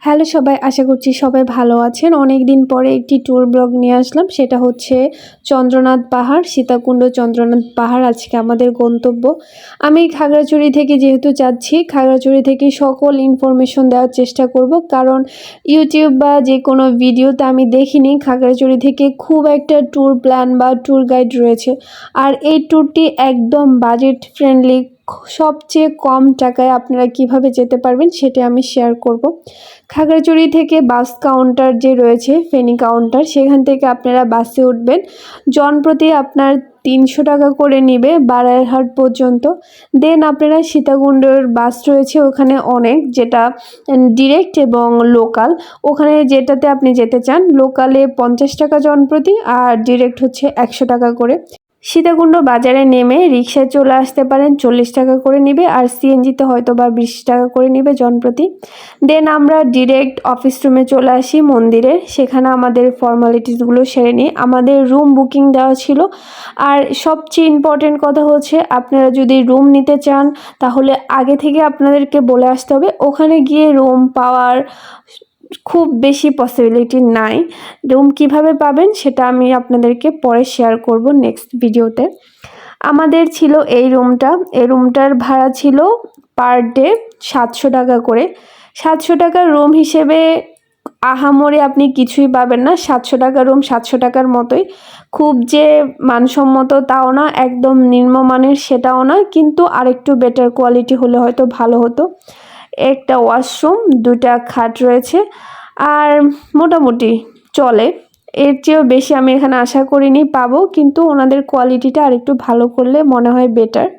Hello সবাই, আশা করছি সবাই ভালো আছেন। অনেক দিন পরে একটি ট্যুর ব্লগ নিয়ে আসলাম, সেটা হচ্ছে চন্দ্রনাথ পাহাড়, সীতাকুণ্ড চন্দ্রনাথ পাহাড় আজকে আমাদের গন্তব্য। আমি খাগড়াছড়ি থেকে যেহেতু যাচ্ছি, খাগড়াছড়ি থেকে সকল ইনফরমেশন দেওয়ার চেষ্টা করব, কারণ ইউটিউব বা যে কোনো ভিডিওতে আমি দেখিনি খাগড়াছড়ি থেকে খুব একটা ট্যুর প্ল্যান বা ট্যুর গাইড রয়েছে। আর এই ট্যুরটি একদম বাজেট ফ্রেন্ডলি, সবচেয়ে কম টাকায় আপনারা কিভাবে যেতে পারবেন সেটা আমি শেয়ার করব। খাগড়াছড়ি থেকে বাস কাউন্টার যে রয়েছে, ফেনী কাউন্টার, সেখান থেকে আপনারা বাসে উঠবেন। জনপ্রতি আপনার 300 টাকা করে নেবে বারাইরহাট পর্যন্ত। দেন আপনারা সীতাকুণ্ডের বাস রয়েছে ওখানে অনেক, যেটা ডিরেক্ট এবং লোকাল। ওখানে যেটাতে আপনি যেতে চান, লোকালে 50 টাকা জনপ্রতি আর ডিরেক্ট হচ্ছে 100 টাকা করে। সীতাকুণ্ড বাজারে নেমে রিক্সায় চলে আসতে পারেন, 40 টাকা করে নেবে, আর সিএনজিতে হয়তো বা 20 টাকা করে নেবে জনপ্রতি। দেন আমরা ডিরেক্ট অফিস রুমে চলে আসি মন্দিরে, সেখানে আমাদের ফর্মালিটিসগুলো সেরে নিই। আমাদের রুম বুকিং দেওয়া ছিল। আর সবচেয়ে ইম্পর্টেন্ট কথা হচ্ছে, আপনারা যদি রুম নিতে চান তাহলে আগে থেকে আপনাদেরকে বলে আসতে হবে। ওখানে গিয়ে রুম পাওয়ার খুব বেশি পসিবিলিটি নাই। রুম কিভাবে পাবেন সেটা আমি আপনাদেরকে পরে শেয়ার করব নেক্সট ভিডিওতে। আমাদের ছিল এই রুমটার ভাড়া ছিল পার ডে 700 টাকা করে। 700 টাকার রুম হিসেবে আহামরি আপনি কিছুই পাবেন না। 700 টাকার রুম 700 টাকার মতোই, খুব যে মানসম্মত তাও না, একদম নিম্নমানের সেটাও না, কিন্তু আরেকটু বেটার কোয়ালিটি হলে হয়তো ভালো হতো। একটা ওয়াশরুম, 2টা খাট রয়েছে, আর মোটামুটি চলে। এর চেয়েও বেশি আমি এখানে আশা করিনি পাবো, কিন্তু ওনাদের কোয়ালিটিটা আরেকটু ভালো করলে মনে হয় বেটার।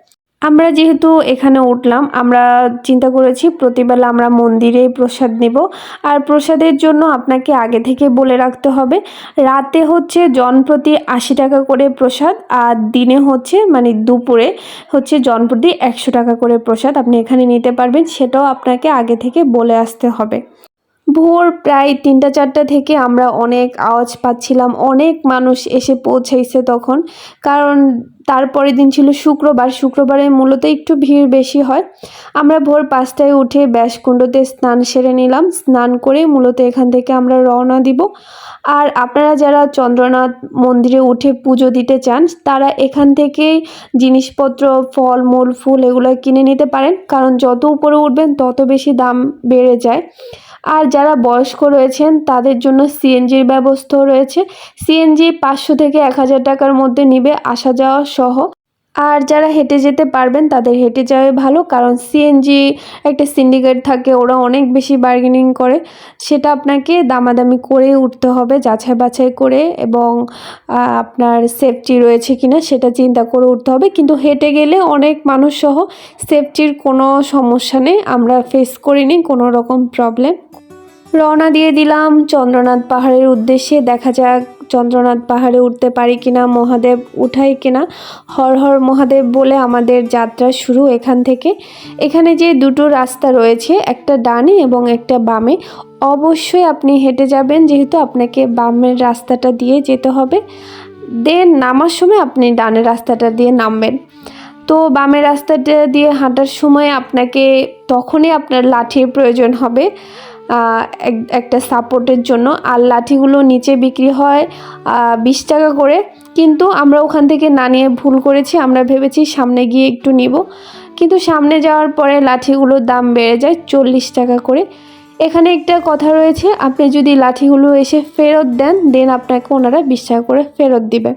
আমরা যেহেতু এখানে উঠলাম, আমরা চিন্তা করেছি প্রতিবেলা আমরা মন্দিরে প্রসাদ নেব। আর প্রসাদের জন্য আপনাকে আগে থেকে বলে রাখতে হবে। রাতে হচ্ছে জনপ্রতি 80 টাকা করে প্রসাদ, আর দিনে হচ্ছে মানে দুপুরে হচ্ছে জনপ্রতি 100 টাকা করে প্রসাদ আপনি এখানে নিতে পারবেন, সেটাও আপনাকে আগে থেকে বলে আসতে হবে। ভোর প্রায় 3টা-4টা থেকে আমরা অনেক আওয়াজ পাচ্ছিলাম, অনেক মানুষ এসে পৌঁছাইছে তখন, কারণ তারপরের দিন ছিল শুক্রবারে মূলত একটু ভিড় বেশি হয়। আমরা ভোর 5টায় উঠে ব্যাসকুণ্ডতে স্নান সেরে নিলাম। স্নান করে মূলত এখান থেকে আমরা রওনা দিব। আর আপনারা যারা চন্দ্রনাথ মন্দিরে উঠে পুজো দিতে চান, তারা এখান থেকেই জিনিসপত্র, ফলমূল, ফুল এগুলো কিনে নিতে পারেন, কারণ যত উপরে উঠবেন তত বেশি দাম বেড়ে যায়। আর যারা বয়স্ক রয়েছেন তাদের জন্য সিএনজির ব্যবস্থাও রয়েছে। সিএনজি 500 থেকে 1000 টাকার মধ্যে নিবে আসা যাওয়া সহ। আর যারা হেঁটে যেতে পারবেন তাদের হেঁটে যাওয়াই ভালো, কারণ সিএনজি একটা সিন্ডিকেট থাকে, ওরা অনেক বেশি বার্গেনিং করে। সেটা আপনাকে দামাদামি করে উঠতে হবে, যাচাই বাছাই করে, এবং আপনার সেফটি রয়েছে কিনা সেটা চিন্তা করে উঠতে হবে। কিন্তু হেঁটে গেলে অনেক মানুষ সহ সেফটির কোনো সমস্যা নেই, আমরা ফেস করিনি কোনো রকম প্রবলেম। রওনা দিয়ে দিলাম চন্দ্রনাথ পাহাড়ের উদ্দেশ্যে। দেখা যাক চন্দ্রনাথ পাহাড়ে উঠতে পারি কিনা, মহাদেব উঠাই কিনা। হর হর মহাদেব বলে আমাদের যাত্রা শুরু এখান থেকে। এখানে যে দুটো রাস্তা রয়েছে, একটা ডানে এবং একটা বামে, অবশ্যই আপনি হেঁটে যাবেন, যেহেতু আপনাকে বামের রাস্তাটা দিয়ে যেতে হবে। দেন নামার সময় আপনি ডানের রাস্তাটা দিয়ে নামবেন। তো বামের রাস্তাটা দিয়ে হাঁটার সময় আপনাকে তখনই আপনার লাঠির প্রয়োজন হবে একটা সাপোর্টের জন্য। আর লাঠিগুলো নিচে বিক্রি হয় 20 টাকা করে, কিন্তু আমরা ওখান থেকে না নিয়ে ভুল করেছি। আমরা ভেবেছি সামনে গিয়ে একটু নিব, কিন্তু সামনে যাওয়ার পরে লাঠিগুলোর দাম বেড়ে যায় 40 টাকা করে। এখানে একটা কথা রয়েছে, আপনি যদি লাঠিগুলো এসে ফেরত দেন, দেন আপনাকে ওনারা 20 টাকা করে ফেরত দিবে।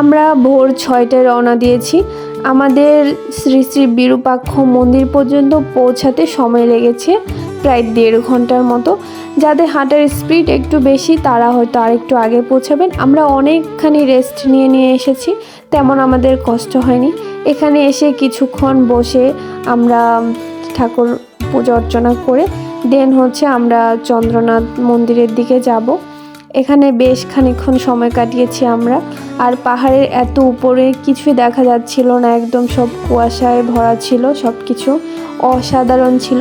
আমরা ভোর 6টায় রওনা দিয়েছি। আমাদের শ্রী শ্রী বিরূপাক্ষ মন্দির পর্যন্ত পৌঁছাতে সময় লেগেছে প্রায় 1.5 ঘন্টার মতো। যাদের হাঁটার স্পিড একটু বেশি তারা হয়তো আরেকটু আগে পৌঁছাবেন। আমরা অনেকখানি রেস্ট নিয়ে এসেছি, তেমন আমাদের কষ্ট হয়নি। এখানে এসে কিছুক্ষণ বসে আমরা ঠাকুর পূজা অর্চনা করে দেন হচ্ছে আমরা চন্দ্রনাথ মন্দিরের দিকে যাব। এখানে বেশ খানিকক্ষণ সময় কাটিয়েছি আমরা। আর পাহাড়ের এত উপরে কিছুই দেখা যাচ্ছিল না, একদম সব কুয়াশায় ভরা ছিল, সব কিছু অসাধারণ ছিল।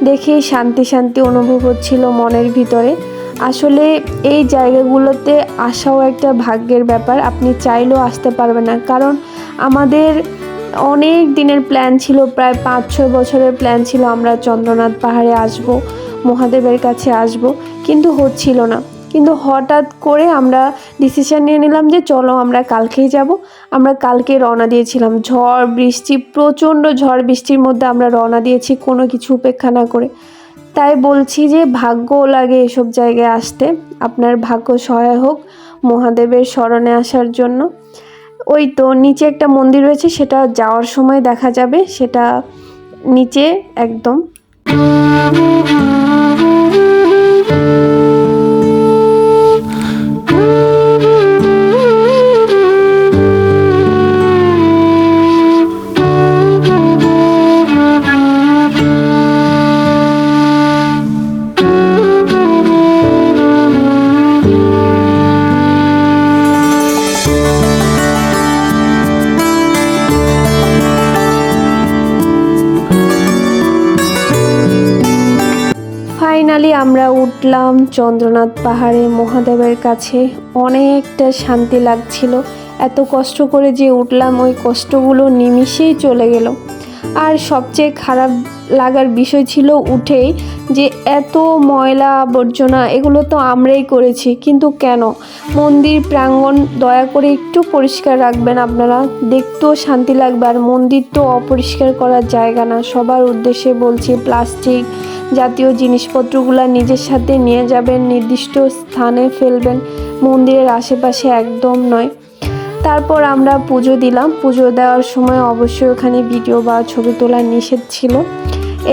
দেখেই শান্তি শান্তি অনুভব হচ্ছিল মনের ভিতরে। আসলে এই জায়গাগুলোতে আসাও একটা ভাগ্যের ব্যাপার, আপনি চাইলেও আসতে পারবেন না। কারণ আমাদের অনেক দিনের প্ল্যান ছিল, প্রায় 5-6 বছরের প্ল্যান ছিল আমরা চন্দ্রনাথ পাহাড়ে আসব, মহাদেবের কাছে আসব, কিন্তু হচ্ছিল না। কিন্তু হঠাৎ করে আমরা ডিসিশন নিয়ে নিলাম যে চলো আমরা কালকেই যাব। আমরা কালকে রওনা দিয়েছিলাম, ঝড় বৃষ্টি, প্রচণ্ড ঝড় বৃষ্টির মধ্যে আমরা রওনা দিয়েছি, কোনো কিছু উপেক্ষা না করে। তাই বলছি যে ভাগ্যও লাগে এসব জায়গায় আসতে, আপনার ভাগ্য সহায় হোক মহাদেবের শরণে আসার জন্য। ওই তো নিচে একটা মন্দির রয়েছে, সেটা যাওয়ার সময় দেখা যাবে, সেটা নিচে একদম। ফাইনালি আমরা উঠলাম চন্দ্রনাথ পাহাড়ে মহাদেবের কাছে। অনেকটা শান্তি লাগছিল, এত কষ্ট করে যে উঠলাম ওই কষ্টগুলো নিমিষেই চলে গেল। আর সবচেয়ে খারাপ লাগার বিষয় ছিল উঠেই যে এত ময়লা আবর্জনা, এগুলো তো আমরাই করেছি, কিন্তু কেন? মন্দির প্রাঙ্গণ দয়া করে একটু পরিষ্কার রাখবেন আপনারা, দেখতেও শান্তি লাগবে। আর মন্দির তো অপরিষ্কার করার জায়গা না, সবার উদ্দেশ্যে বলছি। প্লাস্টিক জাতীয় জিনিসপত্রগুলো নিজের সাথে নিয়ে যাবেন, নির্দিষ্ট স্থানে ফেলবেন, মন্দিরের আশেপাশে একদম নয়। তারপর আমরা পুজো দিলাম। পুজো দেওয়ার সময় অবশ্যই ওখানে ভিডিও বা ছবি তোলা নিষেধ ছিল।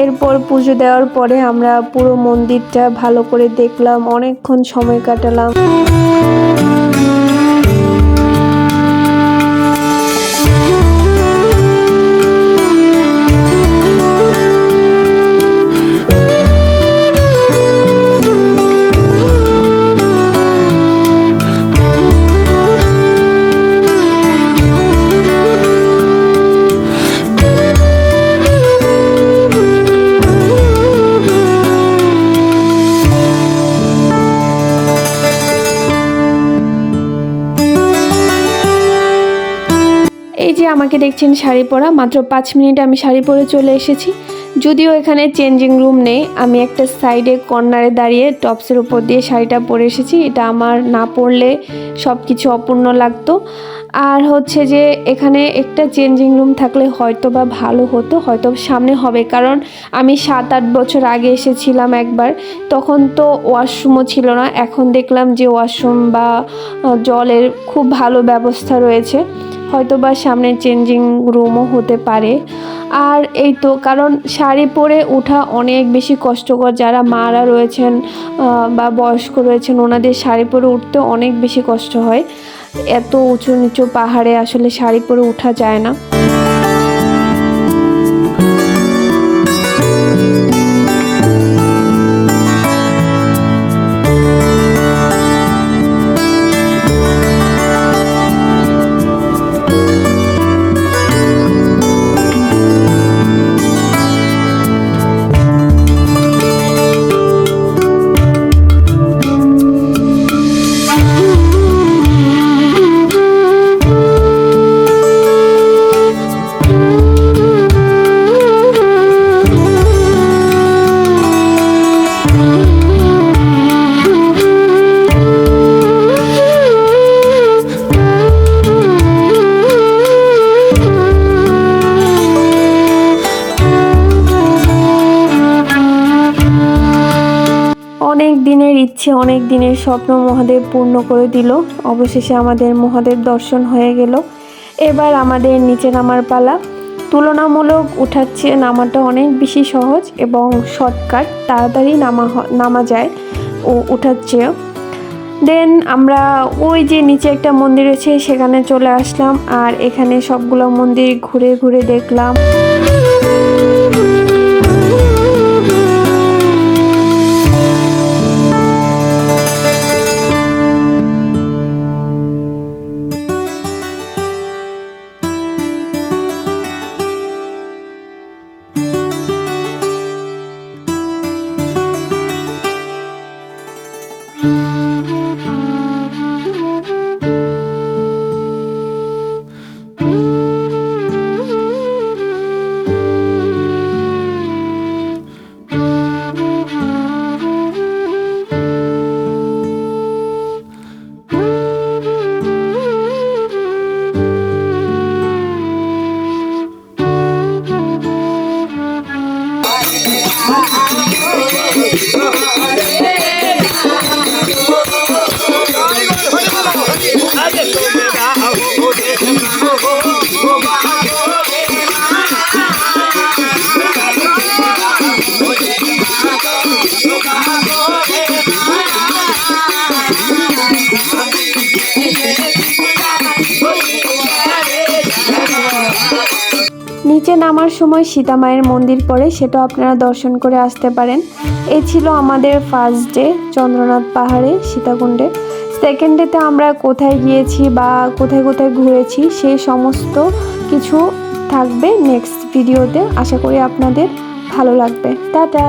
এরপর পুজো দেওয়ার পরে আমরা পুরো মন্দিরটা ভালো করে দেখলাম, অনেকক্ষণ সময় কাটালাম। এই যে আমাকে দেখছেন শাড়ি পরা, মাত্র 5 মিনিট আমি শাড়ি পরে চলে এসেছি। যদিও এখানে চেঞ্জিং রুম নেই, আমি একটা সাইডে কর্নারে দাঁড়িয়ে টপসের উপর দিয়ে শাড়িটা পরে এসেছি। এটা আমার না পরলে সব কিছু অপূর্ণ লাগতো। আর হচ্ছে যে এখানে একটা চেঞ্জিং রুম থাকলে হয়তো বা ভালো হতো, হয়তো সামনে হবে, কারণ আমি 7-8 বছর আগে এসেছিলাম একবার, তখন তো ওয়াশরুমও ছিল না। এখন দেখলাম যে ওয়াশরুম বা জলের খুব ভালো ব্যবস্থা রয়েছে, হয়তো বা সামনে চেঞ্জিং রুমও হতে পারে। আর এই তো, কারণ শাড়ি পরে ওঠা অনেক বেশি কষ্টকর, যারা মারা রয়েছেন বা বয়স্ক রয়েছেন ওনাদের শাড়ি পরে উঠতে অনেক বেশি কষ্ট হয়। এত উঁচু নিচু পাহাড়ে আসলে শাড়ি পরে ওঠা যায় না। অনেক দিনের ইচ্ছে, অনেক দিনের স্বপ্ন মহাদেব পূর্ণ করে দিল। অবশেষে আমাদের মহাদেব দর্শন হয়ে গেল। এবার আমাদের নিচে নামার পালা। তুলনামূলক উঠাচ্ছে নামাটা অনেক বেশি সহজ এবং শর্টকাট, তাড়াতাড়ি নামা যায় ও উঠার চেয়েও। দেন আমরা ওই যে নিচে একটা মন্দির রয়েছে সেখানে চলে আসলাম, আর এখানে সবগুলো মন্দির ঘুরে ঘুরে দেখলাম। নিচে নামার সময় সীতা মায়ের মন্দির পড়ে, সেটাও আপনারা দর্শন করে আসতে পারেন। এই ছিল আমাদের ফার্স্ট ডে চন্দ্রনাথ পাহাড়ে সীতাকুণ্ডে। সেকেন্ড ডেতে আমরা কোথায় গিয়েছি বা কোথায় কোথায় ঘুরেছি সেই সমস্ত কিছু থাকবে নেক্সট ভিডিওতে। আশা করি আপনাদের ভালো লাগবে। টাটা।